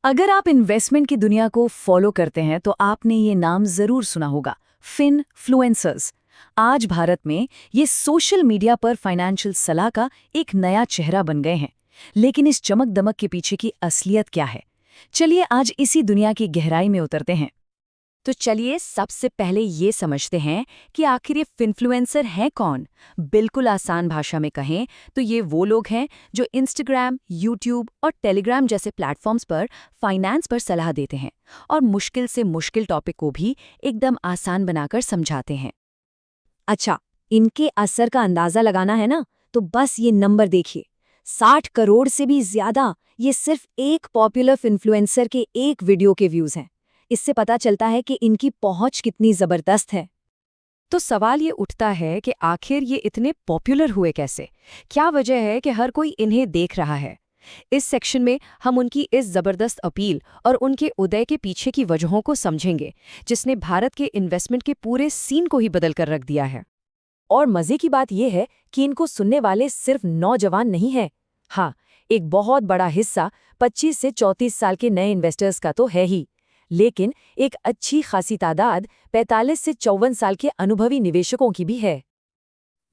अगर आप इन्वेस्टमेंट की दुनिया को फॉलो करते हैं तो आपने ये नाम जरूर सुना होगा, फिनफ्लुएंसर्स। आज भारत में ये सोशल मीडिया पर फाइनेंशियल सलाह का एक नया चेहरा बन गए हैं। लेकिन इस चमक दमक के पीछे की असलियत क्या है? चलिए आज इसी दुनिया की गहराई में उतरते हैं। तो चलिए सबसे पहले ये समझते हैं कि आखिर ये फिन्फ्लुएंसर हैं कौन। बिल्कुल आसान भाषा में कहें तो ये वो लोग हैं जो इंस्टाग्राम, यूट्यूब और टेलीग्राम जैसे प्लेटफॉर्म्स पर फाइनेंस पर सलाह देते हैं और मुश्किल से मुश्किल टॉपिक को भी एकदम आसान बनाकर समझाते हैं। अच्छा, इनके असर का अंदाजा लगाना है ना, तो बस ये नंबर देखिए। 60 करोड़ से भी ज्यादा ये सिर्फ एक पॉपुलर इन्फ्लुएंसर के एक वीडियो के व्यूज हैं। इससे पता चलता है कि इनकी पहुंच कितनी जबरदस्त है। तो सवाल ये उठता है कि आखिर ये इतने पॉपुलर हुए कैसे? क्या वजह है कि हर कोई इन्हें देख रहा है? इस सेक्शन में हम उनकी इस जबरदस्त अपील और उनके उदय के पीछे की वजहों को समझेंगे, जिसने भारत के इन्वेस्टमेंट के पूरे सीन को ही बदल कर रख दिया है। और मजे की बात यह है कि इनको सुनने वाले सिर्फ नौजवान नहीं हैं। हाँ, एक बहुत बड़ा हिस्सा 25 से 34 साल के नए इन्वेस्टर्स का तो है ही, लेकिन एक अच्छी खासी तादाद 45 से 54 साल के अनुभवी निवेशकों की भी है।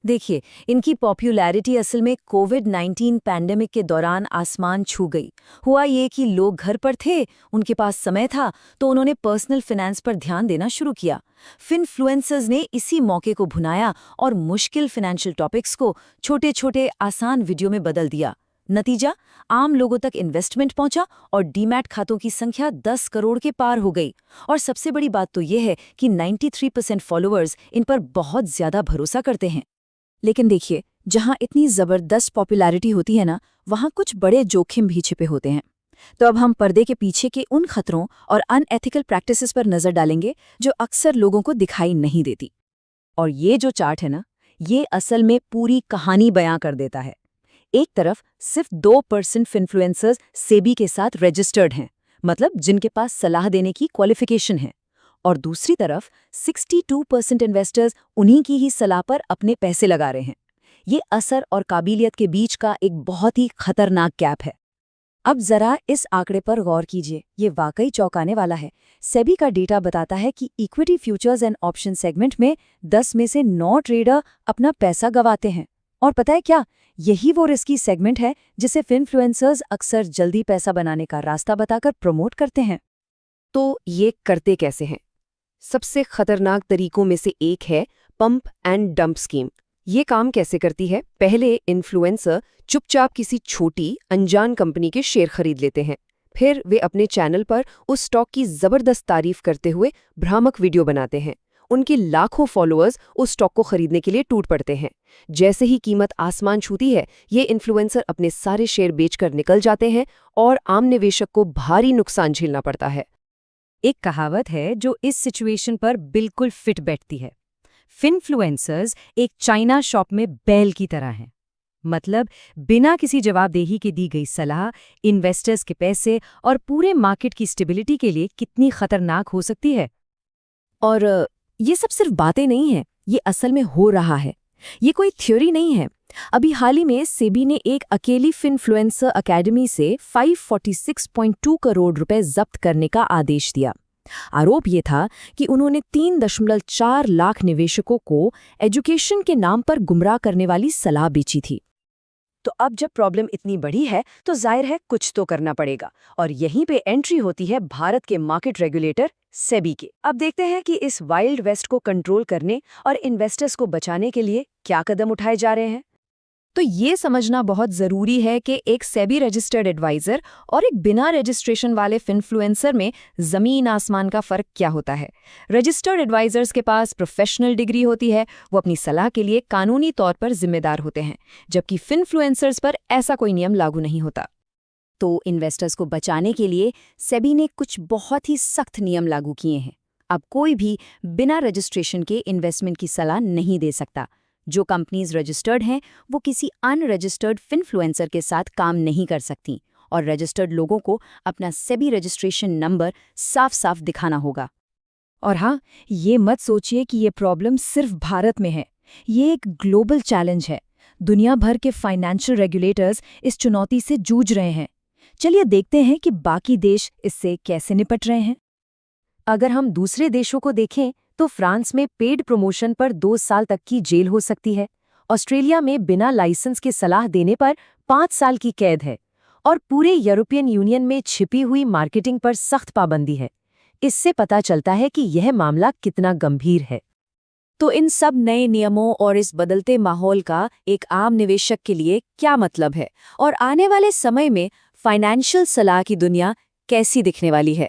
देखिए, इनकी पॉपुलैरिटी असल में कोविड-19 पैंडेमिक के दौरान आसमान छू गई। हुआ ये कि लोग घर पर थे, उनके पास समय था, तो उन्होंने पर्सनल फाइनेंस पर ध्यान देना शुरू किया। फिन्फ्लुएंसर्स ने इसी मौके को भुनाया और मुश्किल फाइनेंशियल टॉपिक्स को छोटे-छोटे आसान वीडियो में बदल दिया। नतीजा, आम लोगों तक इन्वेस्टमेंट पहुंचा और डीमैट खातों की संख्या 10 करोड़ के पार हो गई। और सबसे बड़ी बात तो यह है कि 93% फॉलोअर्स इन पर बहुत ज्यादा भरोसा करते हैं। लेकिन देखिए, जहां इतनी जबरदस्त पॉपुलैरिटी होती है ना, वहां कुछ बड़े जोखिम भी छिपे होते हैं। तो अब हम पर्दे के पीछे के उन खतरों और अनएथिकल प्रैक्टिसेस पर नजर डालेंगे जो अक्सर लोगों को दिखाई नहीं देती। और ये जो चार्ट है ना, ये असल में पूरी कहानी बयां कर देता है। एक तरफ सिर्फ 2% इन्फ्लुएंसर्स सेबी के साथ रजिस्टर्ड हैं, मतलब जिनके पास सलाह देने की क्वालिफिकेशन है। और दूसरी तरफ 62% इन्वेस्टर्स उन्हीं की ही सलाह पर अपने पैसे लगा रहे हैं। ये असर और काबिलियत के बीच का एक बहुत ही खतरनाक गैप है। अब जरा इस आंकड़े पर गौर कीजिए, ये वाकई चौंकाने वाला है। सेबी का डेटा बताता है कि equity futures and option segment में 10 में से 9 ट्रेडर अपना पैसा गंवाते हैं। और पता है क्या, यही वो रिस्की सेगमेंट है जिसे इन्फ्लुएंसर्स अक्सर जल्दी पैसा बनाने का रास्ता बताकर प्रमोट करते हैं। तो ये करते कैसे हैं? सबसे खतरनाक तरीकों में से एक है पंप एंड डंप स्कीम। ये काम कैसे करती है? पहले इन्फ्लुएंसर चुपचाप किसी छोटी अनजान कंपनी के शेयर खरीद लेते हैं। फिर वे अपने चैनल पर उस स्टॉक की जबरदस्त तारीफ करते हुए भ्रामक वीडियो बनाते हैं। उनके लाखों फॉलोअर्स उस स्टॉक को खरीदने के लिए टूट पड़ते हैं। जैसे ही कीमत आसमान छूती है, ये इन्फ्लुएंसर अपने सारे शेयर बेचकर निकल जाते हैं और आम निवेशक को भारी नुकसान झेलना पड़ता है। एक कहावत है जो इस सिचुएशन पर बिल्कुल फिट बैठती है। फिन्फ्लुएंसर्स एक चाइना शॉप में बैल की तरह हैं। मतलब बिना किसी जवाबदेही के दी गई सलाह इन्वेस्टर्स के पैसे और पूरे मार्केट की स्टेबिलिटी के लिए कितनी खतरनाक हो सकती है। और ये सब सिर्फ बातें नहीं हैं, ये असल में हो रहा है। ये कोई थ्योरी नहीं है। अभी हाल ही में सेबी ने एक अकेली फिन्फ्लुएंसर अकेडमी से 546.2 करोड़ रुपए जब्त करने का आदेश दिया। आरोप ये था कि उन्होंने 3.4 लाख निवेशकों को एजुकेशन के नाम पर गुमराह करने वाली सलाह बेची थी। तो अब जब प्रॉब्लम इतनी बड़ी है तो जाहिर है कुछ तो करना पड़ेगा, और यहीं पे एंट्री होती है भारत के मार्केट रेगुलेटर सेबी के। अब देखते हैं कि इस वाइल्ड वेस्ट को कंट्रोल करने और इन्वेस्टर्स को बचाने के लिए क्या कदम उठाए जा रहे हैं। तो ये समझना बहुत ज़रूरी है कि एक सेबी रजिस्टर्ड एडवाइज़र और एक बिना रजिस्ट्रेशन वाले फिन्फ्लुएंसर में ज़मीन आसमान का फ़र्क क्या होता है। रजिस्टर्ड एडवाइज़र्स के पास प्रोफेशनल डिग्री होती है, वो अपनी सलाह के लिए कानूनी तौर पर जिम्मेदार होते हैं, जबकि फिन्फ्लुएंसर्स पर ऐसा कोई नियम लागू नहीं होता। तो इन्वेस्टर्स को बचाने के लिए सेबी ने कुछ बहुत ही सख्त नियम लागू किए हैं। अब कोई भी बिना रजिस्ट्रेशन के इन्वेस्टमेंट की सलाह नहीं दे सकता। जो कंपनीज रजिस्टर्ड हैं वो किसी अनरजिस्टर्ड फिन्फ्लुएंसर के साथ काम नहीं कर सकती, और रजिस्टर्ड लोगों को अपना सेबी रजिस्ट्रेशन नंबर साफ साफ दिखाना होगा। और हाँ, ये मत सोचिए कि ये प्रॉब्लम सिर्फ भारत में है। ये एक ग्लोबल चैलेंज है। दुनिया भर के फाइनेंशियल रेगुलेटर्स इस चुनौती से जूझ रहे हैं। चलिए देखते हैं कि बाकी देश इससे कैसे निपट रहे हैं। अगर हम दूसरे देशों को देखें तो फ्रांस में पेड प्रमोशन पर 2 साल तक की जेल हो सकती है, ऑस्ट्रेलिया में बिना लाइसेंस के सलाह देने पर 5 साल की कैद है और पूरे यूरोपियन यूनियन में छिपी हुई मार्केटिंग पर सख्त पाबंदी है। इससे पता चलता है कि यह मामला कितना गंभीर है। तो इन सब नए नियमों और इस बदलते माहौल का एक आम निवेशक के लिए क्या मतलब है, और आने वाले समय में फाइनेंशियल सलाह की दुनिया कैसी दिखने वाली है?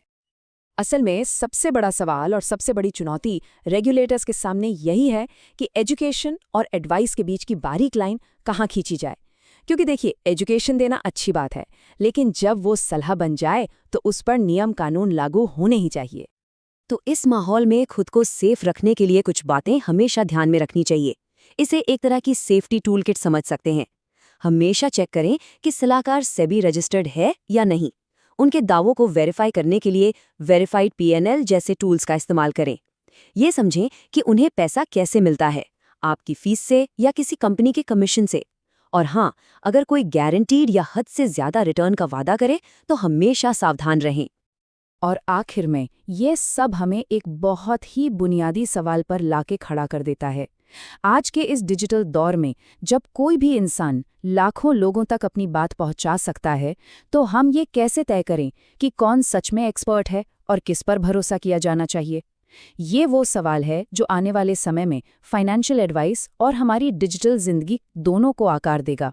असल में सबसे बड़ा सवाल और सबसे बड़ी चुनौती रेगुलेटर्स के सामने यही है कि एजुकेशन और एडवाइस के बीच की बारीक लाइन कहाँ खींची जाए। क्योंकि देखिए, एजुकेशन देना अच्छी बात है, लेकिन जब वो सलाह बन जाए तो उस पर नियम कानून लागू होने ही चाहिए। तो इस माहौल में खुद को सेफ रखने के लिए कुछ बातें हमेशा ध्यान में रखनी चाहिए। इसे एक तरह की सेफ्टी टूलकिट समझ सकते हैं। हमेशा चेक करें कि सलाहकार सेबी रजिस्टर्ड है या नहीं। उनके दावों को वेरीफाई करने के लिए वेरीफाइड पीएनएल जैसे टूल्स का इस्तेमाल करें। ये समझें कि उन्हें पैसा कैसे मिलता है, आपकी फीस से या किसी कंपनी के कमीशन से। और हाँ, अगर कोई गारंटीड या हद से ज्यादा रिटर्न का वादा करे तो हमेशा सावधान रहें। और आखिर में ये सब हमें एक बहुत ही बुनियादी सवाल पर लाके खड़ा कर देता है। आज के इस डिजिटल दौर में जब कोई भी इंसान लाखों लोगों तक अपनी बात पहुंचा सकता है, तो हम ये कैसे तय करें कि कौन सच में एक्सपर्ट है और किस पर भरोसा किया जाना चाहिए? ये वो सवाल है जो आने वाले समय में फाइनेंशियल एडवाइस और हमारी डिजिटल जिंदगी दोनों को आकार देगा।